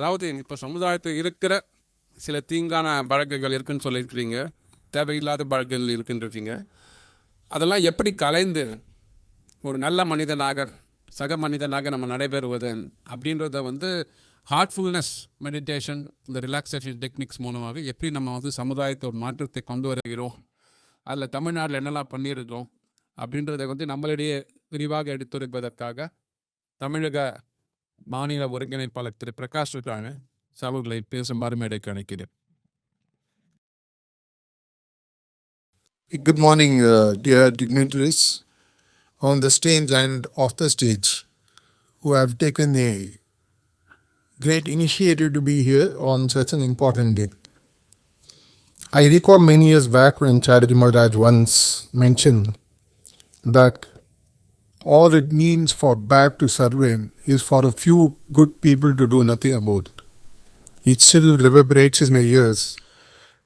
அதாவது இப்போ சமுதாயத்தில் இருக்கிற சில தீங்கான பழக்கங்கள் இருக்குன்னு சொல்லியிருக்கிறீங்க, தேவையில்லாத பழக்கங்கள் இருக்குன்றீங்க. அதெல்லாம் எப்படி கலைந்து ஒரு நல்ல மனிதனாக, சக மனிதனாக நம்ம நடைபெறுவது அப்படின்றத ஹார்ட்ஃபுல்னஸ் மெடிடேஷன், இந்த ரிலாக்ஸேஷன் டெக்னிக்ஸ் மூலமாக எப்படி நம்ம சமுதாயத்தை ஒரு மாற்றத்தை கொண்டு வருகிறோம், அதில் தமிழ்நாட்டில் என்னெல்லாம் பண்ணியிருக்கிறோம் அப்படின்றத நம்மளிடையே விரிவாக எடுத்துரைப்பதற்காக தமிழக மாநில ஒருங்கிணைப்பாளர் திரு பிரகாஷ் இருக்காங்க. அவர்களை பேசுமாறு மேடைக்கு அழைக்கிறேன். Good morning, dear dignitaries on the stage and off the stage who have taken a great initiative to be here on such an important day. I recall many years back when Charity Maharaj once mentioned that all it means for bad to survive is for a few good people to do nothing about it. It still reverberates in my ears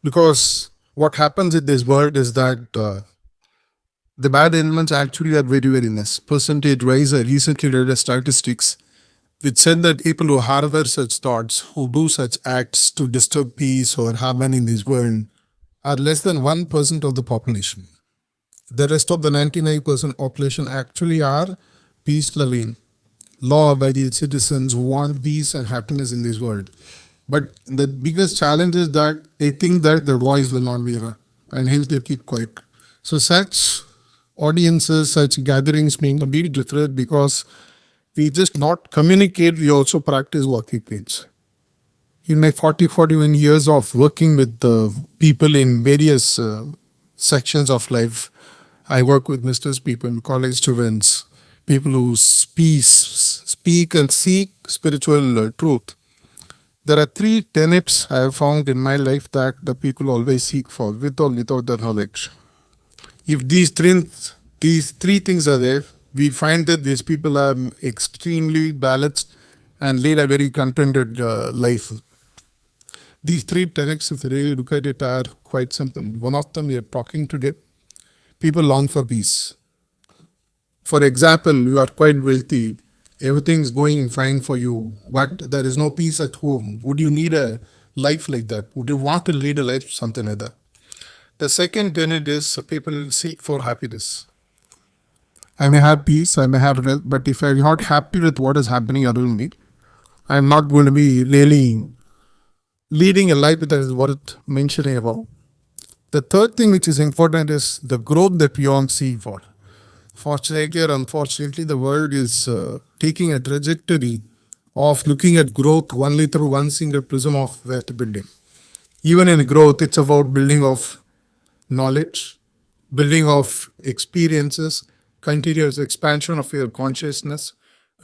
because what happens in this world is that the bad elements actually are very, very less. Percentage wise, I recently read the statistics which said that people who harbor such thoughts, who do such acts to disturb peace or harmony in this world, are less than 1% of the population. The rest of the 99% population actually are peace-loving, law-abiding citizens who want peace and happiness in this world. But the biggest challenge is that they think that their voice will not be heard, and hence they keep quiet. So such audiences, such gatherings being a bit different because we just not communicate, we also practice what we preach. In my 41 years of working with people in various sections of life, I work with ministers, people, college students, people who speak and seek spiritual truth. There are 3 tenets I have found in my life that the people always seek for, with or without their knowledge. If these three things are there, we find that these people are extremely balanced and lead a very contented life. These 3 tenets, if you really look at it, are quite simple. One of them we are talking today. People long for peace. For example, you are quite wealthy, everything is going fine for you, but there is no peace at home. Would you need a life like that? Would you want to lead a life something like that? The second tenet is people seek for happiness. I may have peace, I may have wealth, but if I'm not happy with what is happening around me, I'm not going to be really leading a life that is worth mentioning about. The third thing which is important is the growth that we all see for. Fortunately or unfortunately, the world is taking a trajectory of looking at growth only through one single prism of wealth building. Even in growth, it's about building of knowledge, building of experiences, continuous expansion of your consciousness,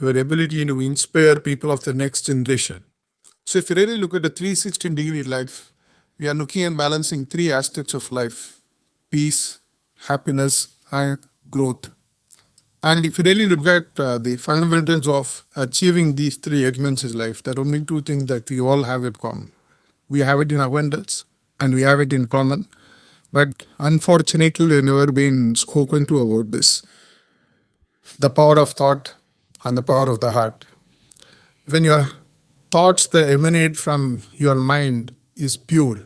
your ability to inspire people of the next generation. So if you really look at the 360-degree life, we are looking at balancing 3 aspects of life: peace, happiness, and growth. And if you really look at the fundamentals of achieving these 3 elements in life, there are only 2 things that we all have in common. We have it in abundance and we have it in common. But unfortunately, we've never been spoken to about this. The power of thought and the power of the heart. When your thoughts that emanate from your mind is pure,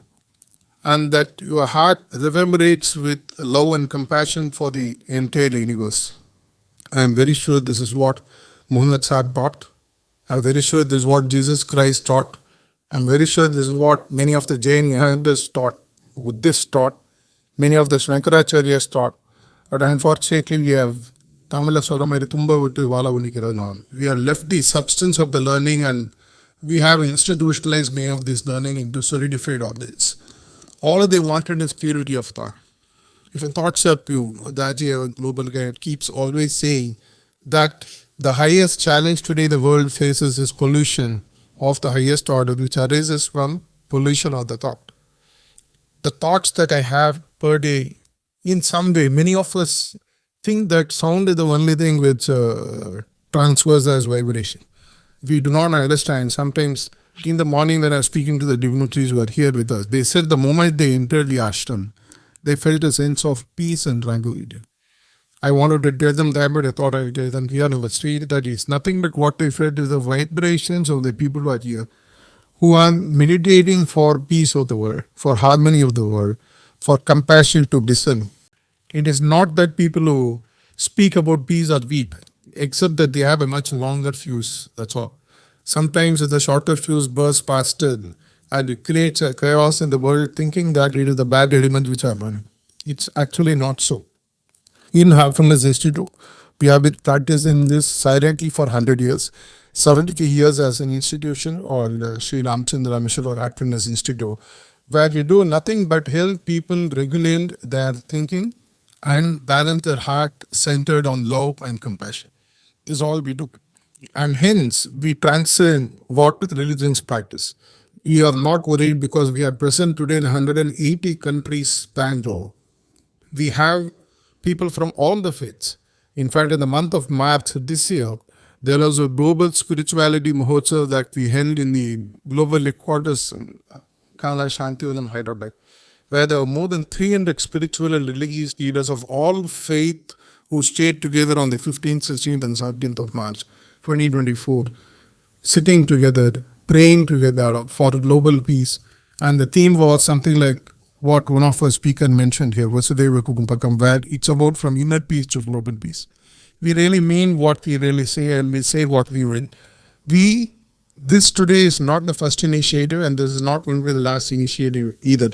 and that your heart reverberates with love and compassion for the entire universe. I am very sure this is what Muhammad Sahib taught. I am very sure this is what Jesus Christ taught. I am very sure this is what many of the Jain elders taught, Buddhists taught, many of the Shankaracharyas taught. But unfortunately, we have Tamila Soramari Tumba Vittu Vala Unikiranan. We are left the substance of the learning, and we have institutionalized many of this learning into solidified objects. All they wanted is purity of thought. If your thoughts are pure, Daji, our global guide, keeps always saying that the highest challenge today the world faces is pollution of the highest order, which arises from pollution of the thought. The thoughts that I have per day, in some way, many of us think that sound is the only thing which transfers as vibration. We do not understand. Sometimes in the morning when I was speaking to the dignitaries who are here with us, they said the moment they entered the ashram, they felt a sense of peace and tranquility. I wanted to tell them that, but I thought I would tell them here on the street that it's nothing but what they felt is the vibrations of the people who are here. who are meditating for peace of the world, for harmony of the world, for compassion to discern. It is not that people who speak about peace are weak, except that they have a much longer fuse, that's all. Sometimes the shorter fuse bursts faster and it creates a chaos in the world, thinking that it is the bad element which are burning. It's actually not so. In Heartfulness Institute, we have been practicing this silently for 100 years. 70 years as an institution, or Sri Ramchandra Mission or Heartfulness Institute, where we do nothing but help people regulate their thinking and balance their heart centered on love and compassion. Is all we do. And hence, we transcend what with religions practice. We are not worried because we are present today in 180 countries span over. We have people from all the faiths. In fact, in the month of March this year, there was a global spirituality mahotsav that we held in the global headquarters, Kanha, Shanti, and Hyderabad, where there were more than 300 spiritual and religious leaders of all faith who stayed together on the 15th, 16th, and 17th of March, 2024, sitting together, praying together for global peace. And the theme was something like what one of our speakers mentioned here, Vasudeva Kukumpakam, where it's about from inner peace to global peace. We really mean what we really say, and we say what we will. This today is not the first initiative, and this is not going to be the last initiative either.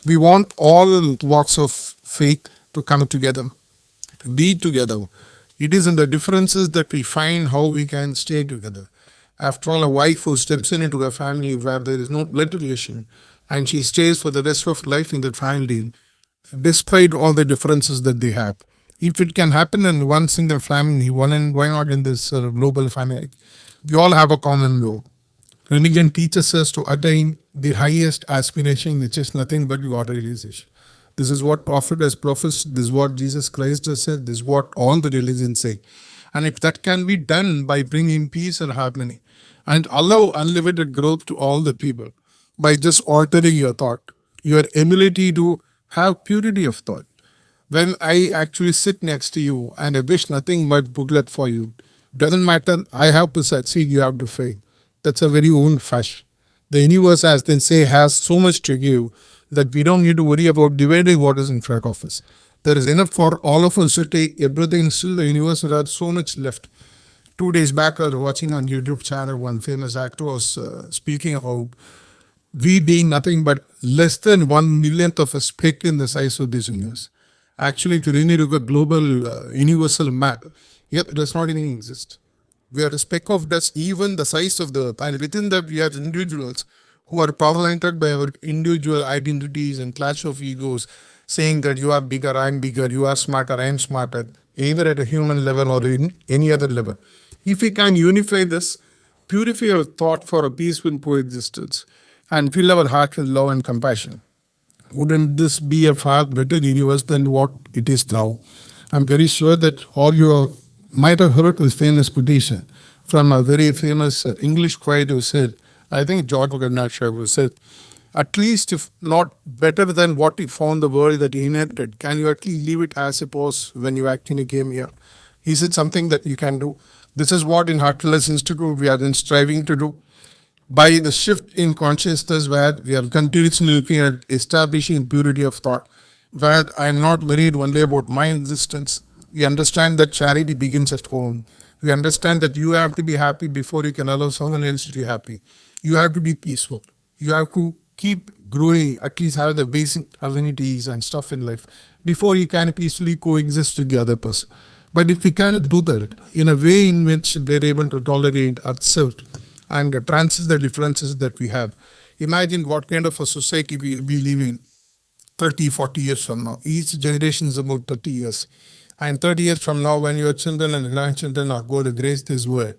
We want all walks of faith to come together, to be together. It is in the differences that we find how we can stay together. After all, a wife who steps into a family where there is no blood relation, and she stays for the rest of life in that family, despite all the differences that they have. If it can happen in one single family, why not in this global family? We all have a common goal. Religion teaches us to attain the highest aspiration, which is nothing but God realization. This is what Prophet has professed, this is what Jesus Christ has said, this is what all the religions say. And if that can be done by bringing peace and harmony and allow unlimited growth to all the people by just altering your thought, your ability to have purity of thought. When I actually sit next to you and I wish nothing but booklet for you, doesn't matter, I have to succeed, you have to fail. That's a very own fashion. The universe, as they say, has so much to give that we don't need to worry about dividing what is in front of us. There is enough for all of us to take everything. Still, the universe will have so much left. 2 days back, I was watching on YouTube channel, one famous actor was speaking about we being nothing but less than 1/1,000,000th of a speck in the size of this universe. Actually, to really look at global universal map, yep, it does not even exist. We are a speck of dust, even the size of the earth. And within that, we are individuals who are power-oriented by our individual identities and clash of egos, saying that you are bigger, I am bigger, you are smarter, I am smarter, either at a human level or in any other level. If we can unify this, purify our thought for a peaceful coexistence, and fill our heart with love and compassion, wouldn't this be a far better universe than what it is now? I'm very sure that all you might have heard this famous quotation from a very famous English poet who said, I think George Kanha who said, at least if not better than what he found the world that he inherited, can you at least leave it as it was when you actually came here? He said something that you can do. This is what in Heartfulness Institute we are then striving to do. By the shift in consciousness where we are continuously looking at establishing purity of thought, where I am not worried only about my existence. We understand that charity begins at home. We understand that you have to be happy before you can allow someone else to be happy. You have to be peaceful. You have to keep growing, at least have the basic affinities and stuff in life before you can peacefully coexist with the other person. But if we cannot do that in a way in which we're able to tolerate ourselves and transcend the differences that we have, imagine what kind of a society we will be living 30, 40 years from now. Each generation is about 30 years. And 30 years from now, when your children and grandchildren are going to grace this world,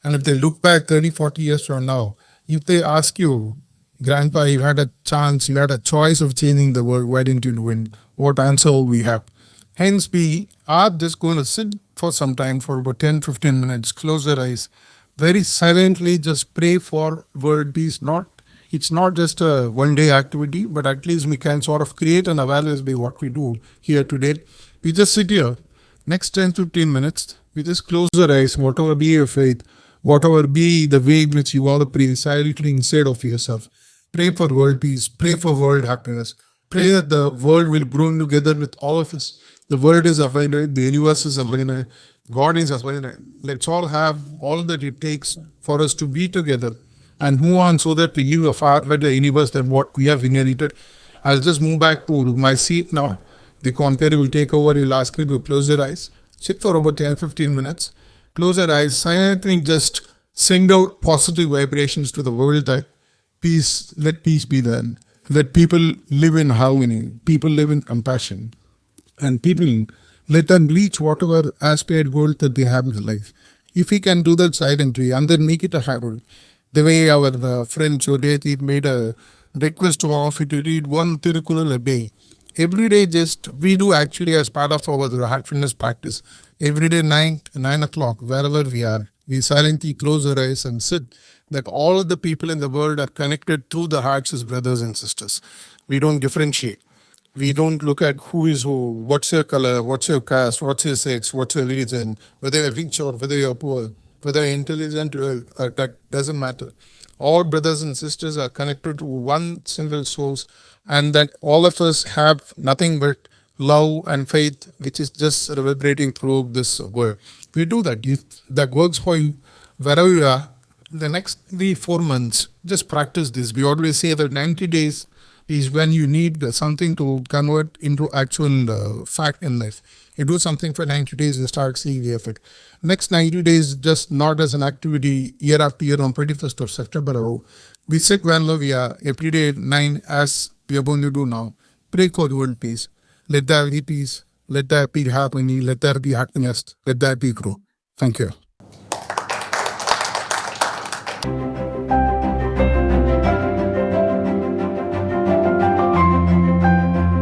and if they look back 30, 40 years from now, if they ask you, Grandpa, you had a chance, you had a choice of changing the world, why didn't you win? What answer will we have? Hence, we are just going to sit for some time, for about 10, 15 minutes, close our eyes, very silently just pray for world peace. It's not just a one-day activity, but at least we can sort of create an awareness by what we do here today. We just sit here, next 10, 15 minutes, we just close our eyes, whatever be your faith, whatever be the way in which you want to pray silently inside of yourself. Pray for world peace. Pray for world happiness. Pray that the world will grow together with all of us. The world is abundant. The universe is abundant. God is abundant. Let's all have all that it takes for us to be together and move on so that we live a far better universe than what we have inherited. I'll just move back to my seat now. The commentator will take over. He'll ask you to close your eyes. Sit for about 10-15 minutes. Close your eyes. Silently just send out positive vibrations to the world that peace, let peace be there. Let people live in harmony. People live in compassion. And people, let them reach whatever aspired goal that they have in life. If we can do that silently and then make it a habit, the way our friend Jodheti made a request to all of you to read one Tirukural a day. Every day we do actually as part of our heartfulness practice. Every day 9 o'clock, wherever we are, we silently close our eyes and sit. That all of the people in the world are connected to the hearts as brothers and sisters. We don't differentiate. We don't look at who is who, what's your color, what's your caste, what's your sex, what's your religion, whether you're rich or whether you're poor, whether you're intelligent or that doesn't matter. All brothers and sisters are connected to one single source, and that all of us have nothing but love and faith, which is just reverberating through this world. We do that. If that works for you, wherever you are, the next 3-4 months, just practice this. We always say that 90 days is when you need something to convert into actual fact in life. You do something for 90 days, you start seeing the effect. Next 90 days, just not as an activity year after year on 21st of September. We sit wherever we are, every day at 9 as we are going to do now. Pray for the world peace. Let there be peace. Let there be harmony. Let there be happiness. Let there be growth. Thank you.